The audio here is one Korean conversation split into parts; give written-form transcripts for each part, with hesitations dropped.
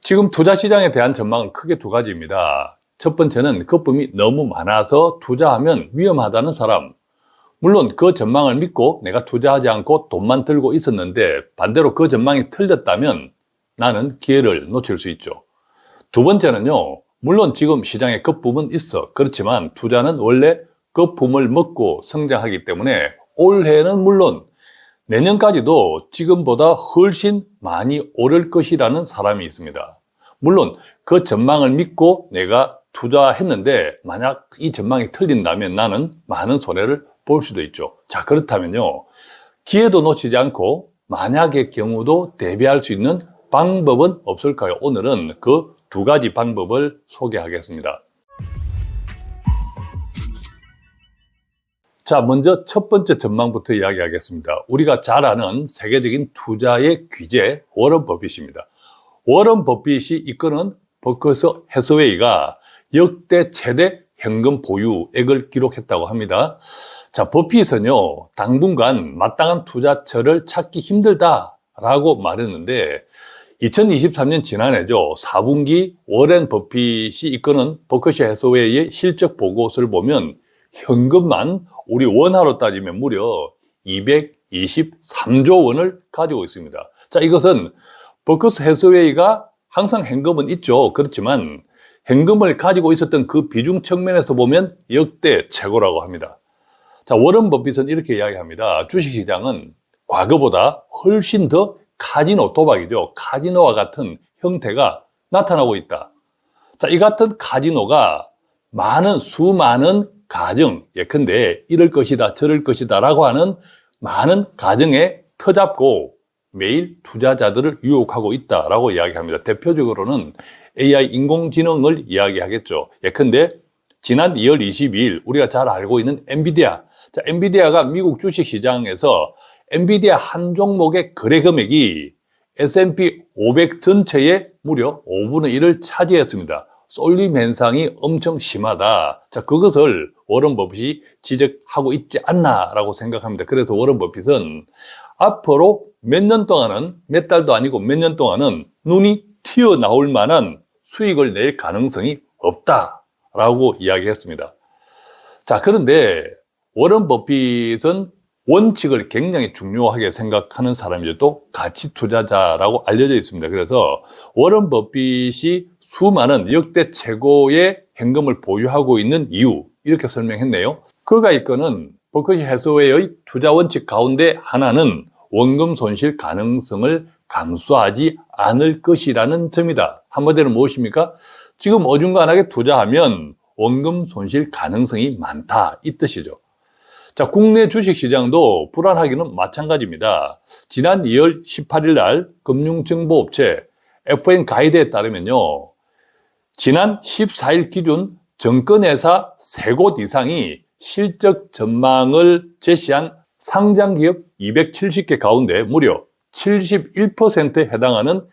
지금 투자 시장에 대한 전망은 크게 두 가지입니다. 첫 번째는 거품이 너무 많아서 투자하면 위험하다는 사람. 물론 그 전망을 믿고 내가 투자하지 않고 돈만 들고 있었는데 반대로 그 전망이 틀렸다면 나는 기회를 놓칠 수 있죠. 두 번째는요, 물론 지금 시장에 거품은 있어. 그렇지만 투자는 원래 거품을 먹고 성장하기 때문에 올해는 물론 내년까지도 지금보다 훨씬 많이 오를 것이라는 사람이 있습니다. 물론 그 전망을 믿고 내가 투자했는데 만약 이 전망이 틀린다면 나는 많은 손해를 볼 수도 있죠. 자, 그렇다면요, 기회도 놓치지 않고 만약의 경우도 대비할 수 있는 방법은 없을까요? 오늘은 그 두 가지 방법을 소개하겠습니다. 자, 먼저 첫 번째 전망부터 이야기하겠습니다. 우리가 잘 아는 세계적인 투자의 귀재 워런 버핏입니다. 워런 버핏이 이끄는 버커셔 해서웨이가 역대 최대 현금 보유액을 기록했다고 합니다. 자, 버핏은요, 당분간 마땅한 투자처를 찾기 힘들다라고 말했는데 2023년 지난해죠. 4분기 워렌 버핏이 이끄는 버커셔 해서웨이의 실적 보고서를 보면 현금만 우리 원화로 따지면 무려 223조 원을 가지고 있습니다. 자, 이것은 버커셔 해서웨이가 항상 현금은 있죠. 그렇지만 현금을 가지고 있었던 그 비중 측면에서 보면 역대 최고라고 합니다. 자, 워런 버핏은 이렇게 이야기합니다. 주식시장은 과거보다 훨씬 더 카지노, 도박이죠. 카지노와 같은 형태가 나타나고 있다. 자, 이 같은 카지노가 수많은 가정, 예컨대 이럴 것이다, 저럴 것이다 라고 하는 많은 가정에 터잡고 매일 투자자들을 유혹하고 있다라고 이야기합니다. 대표적으로는 AI 인공지능을 이야기하겠죠. 예컨대 지난 2월 22일 우리가 잘 알고 있는 엔비디아. 자, 엔비디아가 미국 주식시장에서 엔비디아 한 종목의 거래 금액이 S&P 500 전체의 무려 5분의 1을 차지했습니다. 쏠림 현상이 엄청 심하다. 자, 그것을 워런 버핏이 지적하고 있지 않나라고 생각합니다. 그래서 워런 버핏은 앞으로 몇 년 동안은, 몇 달도 아니고 몇 년 동안은 눈이 튀어나올 만한 수익을 낼 가능성이 없다라고 이야기했습니다. 자, 그런데 워런 버핏은 원칙을 굉장히 중요하게 생각하는 사람이죠. 또 가치 투자자라고 알려져 있습니다. 그래서 워런 버핏이 수많은 역대 최고의 현금을 보유하고 있는 이유, 이렇게 설명했네요. 그가 이끄는 버커셔 해서웨이의 투자 원칙 가운데 하나는 원금 손실 가능성을 감수하지 않을 것이라는 점이다. 한마디로 무엇입니까? 지금 어중간하게 투자하면 원금 손실 가능성이 많다, 이 뜻이죠. 자, 국내 주식시장도 불안하기는 마찬가지입니다. 지난 2월 18일 날 금융정보업체 FN 가이드에 따르면요, 지난 14일 기준 정권회사 3곳 이상이 실적 전망을 제시한 상장기업 270개 가운데 무려 71%에 해당하는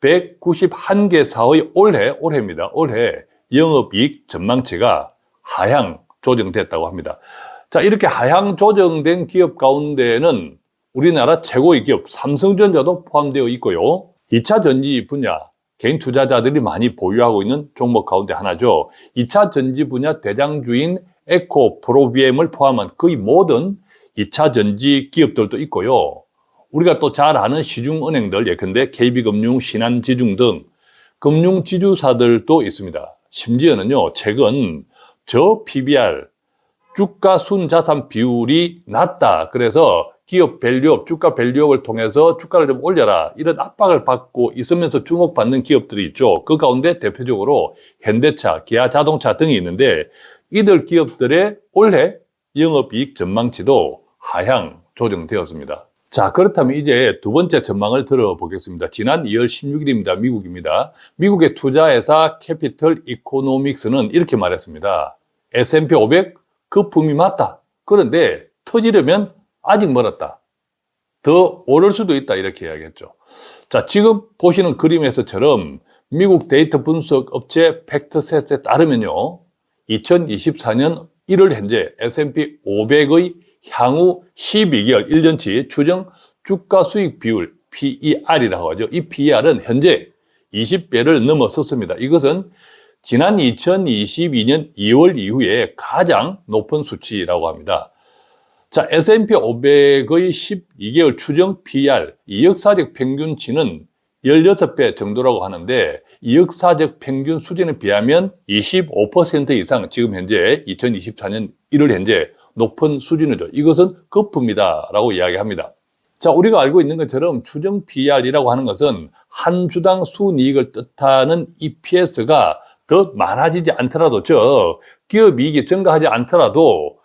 191개사의 올해입니다. 올해 영업이익 전망치가 하향 조정됐다고 합니다. 자, 이렇게 하향 조정된 기업 가운데는 우리나라 최고의 기업 삼성전자도 포함되어 있고요. 2차 전지 분야, 개인 투자자들이 많이 보유하고 있는 종목 가운데 하나죠. 2차 전지 분야 대장주인 에코프로비엠을 포함한 거의 모든 2차 전지 기업들도 있고요. 우리가 또 잘 아는 시중은행들, 예컨대 KB금융, 신한지중 등 금융지주사들도 있습니다. 심지어는요, 최근 저 PBR, 주가 순자산 비율이 낮다. 그래서 기업 밸류업, 주가 밸류업을 통해서 주가를 좀 올려라. 이런 압박을 받고 있으면서 주목받는 기업들이 있죠. 그 가운데 대표적으로 현대차, 기아자동차 등이 있는데 이들 기업들의 올해 영업이익 전망치도 하향 조정되었습니다. 자, 그렇다면 이제 두 번째 전망을 들어보겠습니다. 지난 2월 16일입니다. 미국입니다. 미국의 투자회사 캐피털 이코노믹스는 이렇게 말했습니다. S&P 500 거품이 맞다. 그런데 터지려면 아직 멀었다. 더 오를 수도 있다. 이렇게 이야기했죠. 자, 지금 보시는 그림에서처럼 미국 데이터 분석 업체 팩트셋에 따르면요, 2024년 1월 현재 S&P 500의 향후 12개월 1년치 추정 주가 수익 비율 PER이라고 하죠. 이 PER은 현재 20배를 넘어섰습니다. 이것은 지난 2022년 2월 이후에 가장 높은 수치라고 합니다. 자, S&P 500의 12개월 추정 PER, 이 역사적 평균치는 16배 정도라고 하는데 이 역사적 평균 수준에 비하면 25% 이상 지금 현재 2024년 1월 현재 높은 수준이죠. 이것은 거품이다 라고 이야기합니다. 자, 우리가 알고 있는 것처럼 추정 PER이라고 하는 것은 한 주당 순이익을 뜻하는 EPS가 더 많아지지 않더라도, 즉 기업 이익이 증가하지 않더라도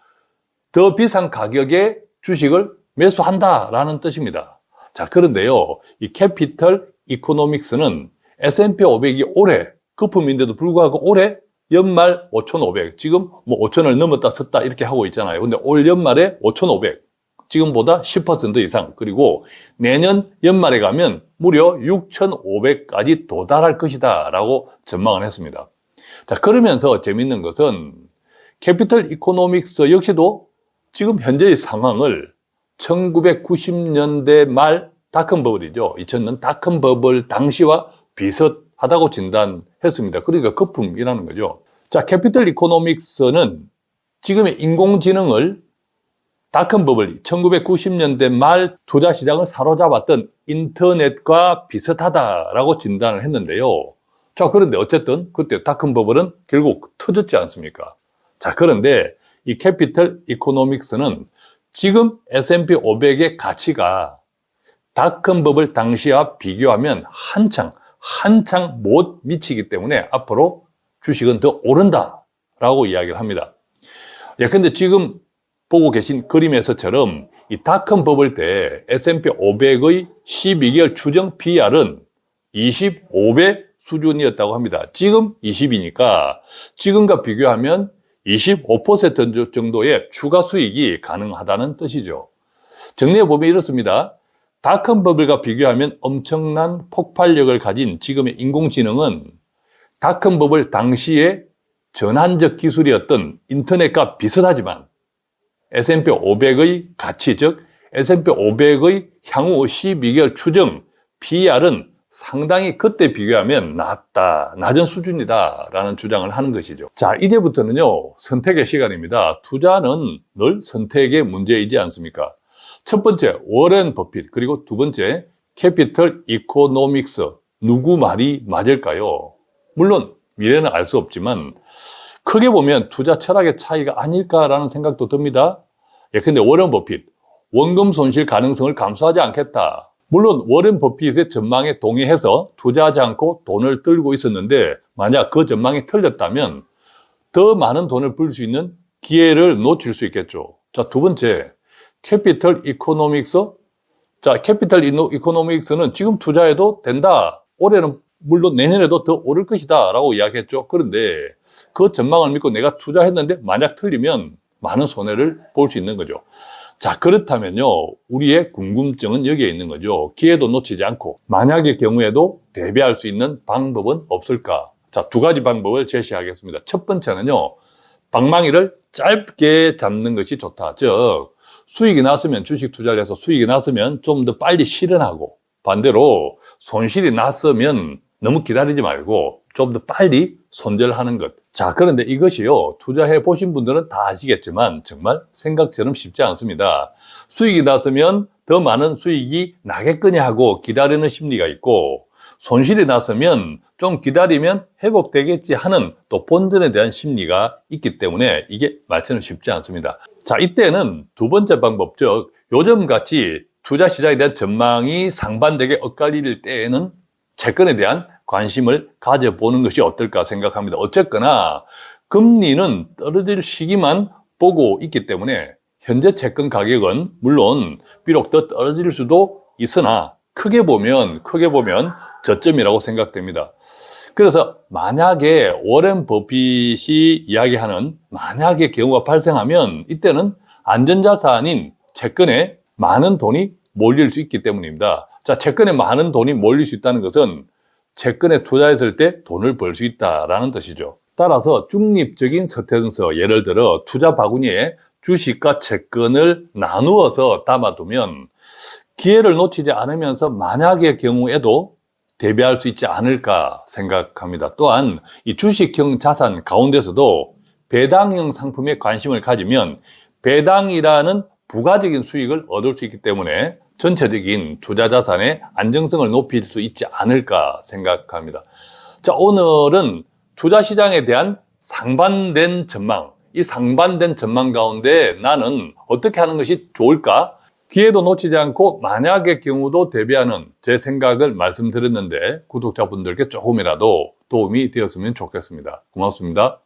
더 비싼 가격에 주식을 매수한다라는 뜻입니다. 자, 그런데요, 이 캐피털 이코노믹스는 S&P 500이 올해 거품인데도 불구하고 올해 연말 5,500, 지금 뭐 5,000을 넘었다 썼다 이렇게 하고 있잖아요. 근데 올 연말에 5,500, 지금보다 10% 이상, 그리고 내년 연말에 가면 무려 6,500까지 도달할 것이다 라고 전망을 했습니다. 자, 그러면서 재밌는 것은 캐피털 이코노믹스 역시도 지금 현재의 상황을 1990년대 말 닷컴 버블이죠. 2000년 닷컴 버블 당시와 비슷하다고 진단했습니다. 그러니까 거품이라는 거죠. 자, 캐피털 이코노믹스는 지금의 인공지능을 닷컴 버블 1990년대 말 투자 시장을 사로잡았던 인터넷과 비슷하다라고 진단을 했는데요. 자, 그런데 어쨌든 그때 닷컴 버블은 결국 터졌지 않습니까? 자, 그런데 이 캐피털 이코노믹스는 지금 S&P 500의 가치가 닷컴 버블 당시와 비교하면 한창 못 미치기 때문에 앞으로 주식은 더 오른다라고 이야기를 합니다. 예, 근데 지금 보고 계신 그림에서처럼 이 닷컴 버블 때 S&P 500의 12개월 추정 PER은 25배 수준이었다고 합니다. 지금 20이니까 지금과 비교하면 25% 정도의 추가 수익이 가능하다는 뜻이죠. 정리해보면 이렇습니다. 닷컴 버블과 비교하면 엄청난 폭발력을 가진 지금의 인공지능은 닷컴 버블 당시의 전환적 기술이었던 인터넷과 비슷하지만 S&P 500의 가치, 즉 S&P 500의 향후 12개월 추정 PER은 상당히 그때 비교하면 낮은 수준이다 라는 주장을 하는 것이죠. 자, 이제부터는요, 선택의 시간입니다. 투자는 늘 선택의 문제이지 않습니까? 첫 번째, 워렌 버핏, 그리고 두 번째, 캐피털 이코노믹스. 누구 말이 맞을까요? 물론 미래는 알 수 없지만 크게 보면 투자 철학의 차이가 아닐까라는 생각도 듭니다. 예, 근데 워렌 버핏, 원금 손실 가능성을 감수하지 않겠다. 물론 워렌 버핏의 전망에 동의해서 투자하지 않고 돈을 들고 있었는데 만약 그 전망이 틀렸다면 더 많은 돈을 벌 수 있는 기회를 놓칠 수 있겠죠. 자, 두 번째, 캐피털 이코노믹스. 자, 캐피털 이코노믹스는 지금 투자해도 된다. 올해는 물론 내년에도 더 오를 것이다 라고 이야기했죠. 그런데 그 전망을 믿고 내가 투자했는데 만약 틀리면 많은 손해를 볼 수 있는 거죠. 자, 그렇다면요, 우리의 궁금증은 여기에 있는 거죠. 기회도 놓치지 않고 만약의 경우에도 대비할 수 있는 방법은 없을까? 자, 두 가지 방법을 제시하겠습니다. 첫 번째는요, 방망이를 짧게 잡는 것이 좋다. 즉 수익이 났으면 주식 투자를 해서 수익이 났으면 좀 더 빨리 실현하고, 반대로 손실이 났으면 너무 기다리지 말고 좀 더 빨리 손절하는 것. 자, 그런데 이것이요, 투자해 보신 분들은 다 아시겠지만 정말 생각처럼 쉽지 않습니다. 수익이 났으면 더 많은 수익이 나겠거냐 하고 기다리는 심리가 있고, 손실이 났으면 좀 기다리면 회복되겠지 하는 또 본전에 대한 심리가 있기 때문에 이게 말처럼 쉽지 않습니다. 자, 이때는 두 번째 방법, 즉 요즘같이 투자 시장에 대한 전망이 상반되게 엇갈릴 때에는 채권에 대한 관심을 가져보는 것이 어떨까 생각합니다. 어쨌거나 금리는 떨어질 시기만 보고 있기 때문에 현재 채권 가격은 물론 비록 더 떨어질 수도 있으나 크게 보면 저점이라고 생각됩니다. 그래서 만약에 워렌 버핏이 이야기하는 만약의 경우가 발생하면 이때는 안전자산인 채권에 많은 돈이 몰릴 수 있기 때문입니다. 자, 채권에 많은 돈이 몰릴 수 있다는 것은 채권에 투자했을 때 돈을 벌 수 있다라는 뜻이죠. 따라서 중립적인 스탠스, 예를 들어 투자 바구니에 주식과 채권을 나누어서 담아두면 기회를 놓치지 않으면서 만약의 경우에도 대비할 수 있지 않을까 생각합니다. 또한 이 주식형 자산 가운데서도 배당형 상품에 관심을 가지면 배당이라는 부가적인 수익을 얻을 수 있기 때문에 전체적인 투자 자산의 안정성을 높일 수 있지 않을까 생각합니다. 자, 오늘은 투자 시장에 대한 상반된 전망, 이 상반된 전망 가운데 나는 어떻게 하는 것이 좋을까? 기회도 놓치지 않고 만약의 경우도 대비하는 제 생각을 말씀드렸는데 구독자분들께 조금이라도 도움이 되었으면 좋겠습니다. 고맙습니다.